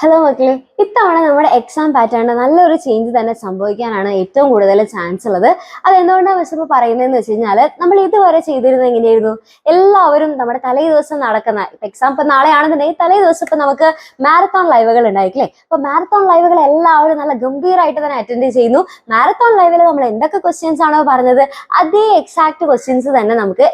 Hello മക്കളെ, ഇത്തവണ നമ്മുടെ എക്സാം പാറ്റേണിൽ നല്ലൊരു ചേഞ്ച് തന്നെ സംഭവിക്കാനാണ് ഏറ്റവും കൂടുതൽ ചാൻസ് ഉള്ളത്. അത് എന്തുകൊണ്ടാണ് മിസ് ഇപ്പോൾ പറയുന്നതെന്ന് വെച്ച് കഴിഞ്ഞാൽ, നമ്മൾ ഇതുവരെ ചെയ്തിരുന്നത് എങ്ങനെയായിരുന്നു? എല്ലാവരും നമ്മുടെ തലേ ദിവസം നടക്കുന്ന എക്സാം ഇപ്പം നാളെയാണെന്നുണ്ടെങ്കിൽ തലേ ദിവസം ഇപ്പം നമുക്ക് മാരത്തോൺ ലൈവുകൾ ഉണ്ടായിട്ടില്ലേ? അപ്പോൾ മാരത്തോൺ ലൈവുകൾ എല്ലാവരും നല്ല ഗംഭീരമായിട്ട് തന്നെ അറ്റൻഡ് ചെയ്യുന്നു. മാരത്തോൺ ലൈവിൽ നമ്മൾ എന്തൊക്കെ ക്വസ്റ്റ്യൻസ് ആണോ പറഞ്ഞത്, അതേ എക്സാക്ട് ക്വസ്റ്റ്യൻസ് തന്നെ നമുക്ക്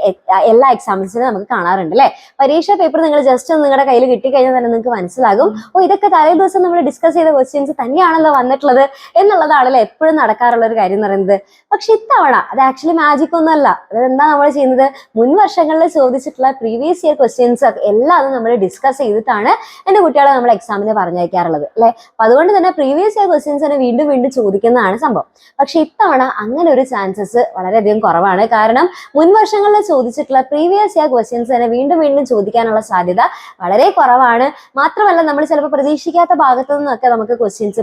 എല്ലാ എക്സാംസിനും നമുക്ക് കാണാറുണ്ട് അല്ലേ? പരീക്ഷാ പേപ്പർ നിങ്ങൾ ജസ്റ്റ് ഒന്ന് നിങ്ങളുടെ കയ്യിൽ കിട്ടിക്കഴിഞ്ഞാൽ തന്നെ നിങ്ങൾക്ക് മനസ്സിലാകും, ഇതൊക്കെ തലേ ദിവസം നമ്മൾ ഡിസ്കസ് ചെയ്ത ക്വസ്റ്റ്യൻസ് തന്നെയാണല്ലോ വന്നിട്ടുള്ളത് എന്നുള്ളതാണല്ലോ എപ്പോഴും നടക്കാറുള്ള ഒരു കാര്യം എന്ന് പറയുന്നത്. പക്ഷെ ഇത്തവണ അത് ആക്ച്വലി മാജിക് ഒന്നും അല്ല. അതെന്താ നമ്മൾ ചെയ്യുന്നത്, മുൻ വർഷങ്ങളിൽ ചോദിച്ചിട്ടുള്ള പ്രീവിയസ് ഇയർ ക്വസ്റ്റ്യൻസ് എല്ലാം നമ്മൾ ഡിസ്കസ് ചെയ്തിട്ടാണ് എൻ്റെ കുട്ടികളെ നമ്മൾ എക്സാമിന് പറഞ്ഞയക്കാറുള്ളത് അല്ലെ. അപ്പൊ അതുകൊണ്ട് തന്നെ പ്രീവിയസ് ഇയർ ക്വസ്റ്റ്യൻസ് തന്നെ വീണ്ടും വീണ്ടും ചോദിക്കുന്നതാണ് സംഭവം. പക്ഷെ ഇത്തവണ അങ്ങനെ ഒരു ചാൻസസ് വളരെയധികം കുറവാണ്. കാരണം മുൻ വർഷങ്ങളിൽ ചോദിച്ചിട്ടുള്ള പ്രീവിയസ് ഇയർ ക്വസ്റ്റ്യൻസ് തന്നെ വീണ്ടും വീണ്ടും ചോദിക്കാനുള്ള സാധ്യത വളരെ കുറവാണ്. മാത്രമല്ല, നമ്മൾ ചിലപ്പോൾ പ്രതീക്ഷിക്കാത്ത ഭാഗത്തു നിന്നൊക്കെ നമുക്ക് ക്വസ്റ്റ്യൻസ്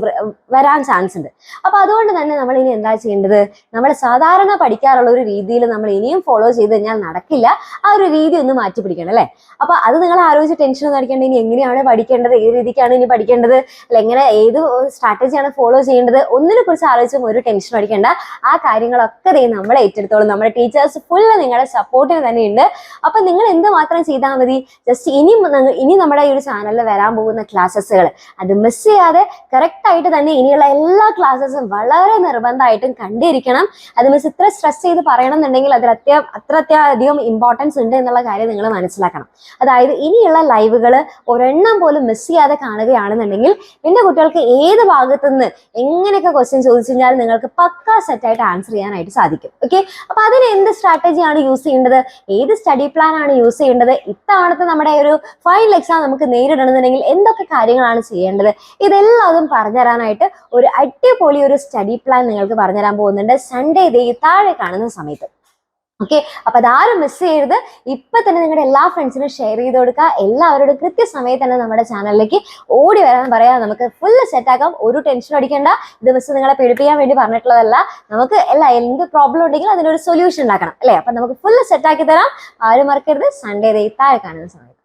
വരാൻ ചാൻസ് ഉണ്ട്. അപ്പൊ അതുകൊണ്ട് തന്നെ നമ്മൾ ഇനി എന്താ ചെയ്യേണ്ടത്, നമ്മൾ സാധാരണ പഠിക്കാറുള്ള ഒരു രീതിയിൽ നമ്മൾ ഇനിയും ഫോളോ ചെയ്ത് കഴിഞ്ഞാൽ നടക്കില്ല. ആ ഒരു രീതി ഒന്ന് മാറ്റി പിടിക്കണം അല്ലെ. അപ്പൊ അത് നിങ്ങൾ ആലോചിച്ച് ടെൻഷൻ ഒന്നും അടിക്കേണ്ട. ഇനി എങ്ങനെയാണ് പഠിക്കേണ്ടത്, ഏത് രീതിക്കാണ് ഇനി പഠിക്കേണ്ടത്, അല്ല എങ്ങനെ ഏത് സ്ട്രാറ്റജിയാണ് ഫോളോ ചെയ്യേണ്ടത്, ഒന്നിനെ കുറിച്ച് ആലോചിച്ചും ഒരു ടെൻഷൻ അടിക്കേണ്ട. ആ കാര്യങ്ങളൊക്കെ നമ്മൾ ഏറ്റെടുത്തോളും. നമ്മുടെ ടീച്ചേഴ്സ് ഫുള്ള് നിങ്ങളുടെ സപ്പോർട്ടിന് തന്നെ ഉണ്ട്. അപ്പൊ നിങ്ങൾ എന്ത് മാത്രം ചെയ്താൽ മതി, ജസ്റ്റ് ഇനി നമ്മുടെ ഈ ഒരു ചാനലിൽ വരാൻ പോകുന്ന ക്ലാസ്സസുകൾ അത് മിസ് ചെയ്യാതെ കറക്റ്റ് ആയിട്ട് തന്നെ ഇനിയുള്ള എല്ലാ ക്ലാസ്സസും വളരെ നിർബന്ധമായിട്ടും കണ്ടിരിക്കണം. അത് മിസ് ഇത്ര സ്ട്രെസ് ചെയ്ത് പറയണം എന്നുണ്ടെങ്കിൽ അതിൽ അത്രയധികം ഇമ്പോർട്ടൻസ് ഉണ്ട് എന്നുള്ള കാര്യം നിങ്ങൾ മനസ്സിലാക്കണം. അതായത് ഇനിയുള്ള ലൈവുകൾ ഒരെണ്ണം പോലും മിസ് ചെയ്യാതെ കാണുകയാണെന്നുണ്ടെങ്കിൽ എൻ്റെ കുട്ടികൾക്ക് ഏത് ഭാഗത്തുനിന്ന് എങ്ങനെയൊക്കെ ക്വസ്റ്റ്യൻ ചോദിച്ചു കഴിഞ്ഞാൽ നിങ്ങൾക്ക് പക്കാ സെറ്റായിട്ട് ആൻസർ ചെയ്യാനായിട്ട് സാധിക്കും. ഓക്കെ, അപ്പൊ അതിന് എന്ത് സ്ട്രാറ്റജിയാണ് യൂസ് ചെയ്യേണ്ടത്, ഏത് സ്റ്റഡി പ്ലാൻ ആണ് യൂസ് ചെയ്യേണ്ടത്, ഇത്തവണത്തെ നമ്മുടെ ഒരു ഫൈനൽ എക്സാം നമുക്ക് നേരിടണമെന്നുണ്ടെങ്കിൽ എന്തൊക്കെ കാര്യങ്ങളാണ് ചെയ്യേണ്ടത്, ഇതെല്ലാം പറഞ്ഞുതരാനായിട്ട് ഒരു അടിപൊളി ഒരു സ്റ്റഡി പ്ലാൻ നിങ്ങൾക്ക് പറഞ്ഞുതരാൻ പോകുന്നുണ്ട് സൺഡേ താഴെ കാണുന്ന സമയത്ത്. ഓക്കെ, അപ്പൊ അതാരും മിസ് ചെയ്യരുത്. ഇപ്പൊ തന്നെ നിങ്ങളുടെ എല്ലാ ഫ്രണ്ട്സിനും ഷെയർ ചെയ്ത് കൊടുക്കുക. എല്ലാവരോടും കൃത്യസമയത്ത് തന്നെ നമ്മുടെ ചാനലിലേക്ക് ഓടി വരാൻ പറയാം. നമുക്ക് ഫുള്ള് സെറ്റ് ആക്കാം. ഒരു ടെൻഷൻ അടിക്കേണ്ട. ഇത് മിസ് നിങ്ങളെ പേടിപ്പിക്കാൻ വേണ്ടി പറഞ്ഞിട്ടുള്ളതല്ല. നമുക്ക് എന്ത് പ്രോബ്ലം ഉണ്ടെങ്കിലും അതിനൊരു സൊല്യൂഷൻ ഉണ്ടാക്കണം അല്ലെ. അപ്പൊ നമുക്ക് ഫുള്ള് സെറ്റ് ആക്കി തരാം. ആരും മറക്കരുത്, സൺഡേ താഴെ കാണുന്ന സമയത്ത്.